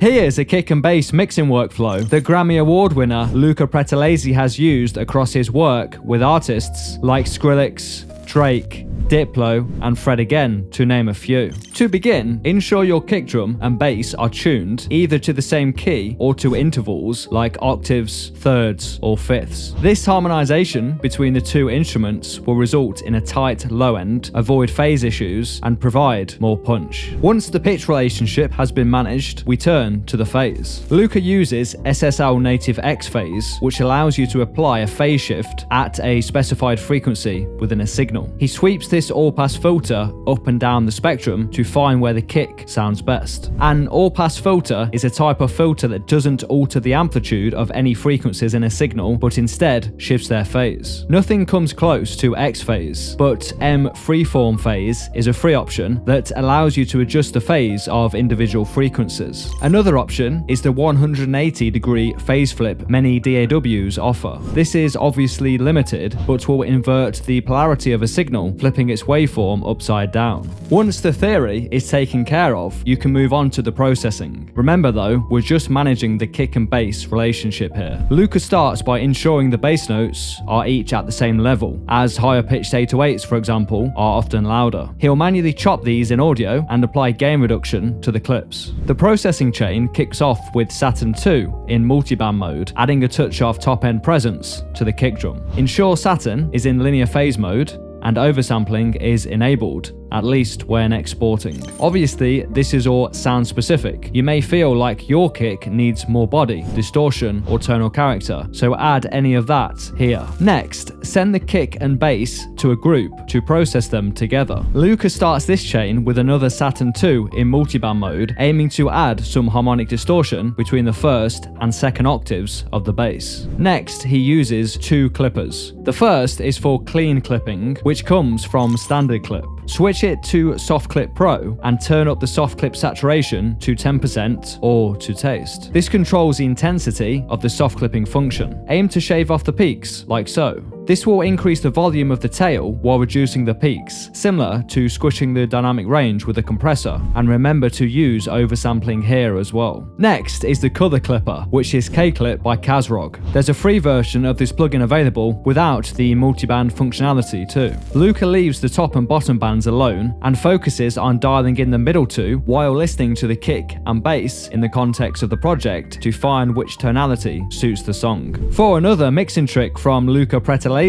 Here's a kick and bass mixing workflow that Grammy Award winner Luca Pretolesi has used across his work with artists like Skrillex, Drake, Diplo, and Fred again, to name a few. To begin, ensure your kick drum and bass are tuned either to the same key or to intervals like octaves, thirds, or fifths. This harmonization between the two instruments will result in a tight low end, avoid phase issues, and provide more punch. Once the pitch relationship has been managed, we turn to the phase. Luca uses SSL native X phase, which allows you to apply a phase shift at a specified frequency within a signal. He sweeps this all-pass filter up and down the spectrum to find where the kick sounds best. An all-pass filter is a type of filter that doesn't alter the amplitude of any frequencies in a signal, but instead shifts their phase. Nothing comes close to X phase, but M freeform phase is a free option that allows you to adjust the phase of individual frequencies. Another option is the 180-degree phase flip many DAWs offer. This is obviously limited, but will invert the polarity of a signal, flipping its waveform upside down. Once the theory is taken care of, you can move on to the processing. Remember though, we're just managing the kick and bass relationship here. Luca starts by ensuring the bass notes are each at the same level, as higher pitched 808s, for example, are often louder. He'll manually chop these in audio and apply gain reduction to the clips. The processing chain kicks off with Saturn 2 in multiband mode, adding a touch of top-end presence to the kick drum. Ensure Saturn is in linear phase mode, and oversampling is enabled, at least when exporting. Obviously, this is all sound specific. You may feel like your kick needs more body, distortion, or tonal character, so add any of that here. Next, send the kick and bass to a group to process them together. Luca starts this chain with another Saturn 2 in multiband mode, aiming to add some harmonic distortion between the first and second octaves of the bass. Next, he uses two clippers. The first is for clean clipping, which comes from standard clip. Switch it to Soft Clip Pro and turn up the soft clip saturation to 10% or to taste. This controls the intensity of the soft clipping function. Aim to shave off the peaks, like so. This will increase the volume of the tail while reducing the peaks, similar to squishing the dynamic range with a compressor, and remember to use oversampling here as well. Next is the Color Clipper, which is K-Clip by Kazrog. There's a free version of this plugin available without the multiband functionality too. Luca leaves the top and bottom bands alone and focuses on dialing in the middle two while listening to the kick and bass in the context of the project to find which tonality suits the song. For another mixing trick from Luca Pretolesi,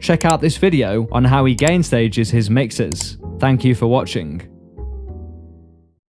check out this video on how he gain stages his mixes. Thank you for watching.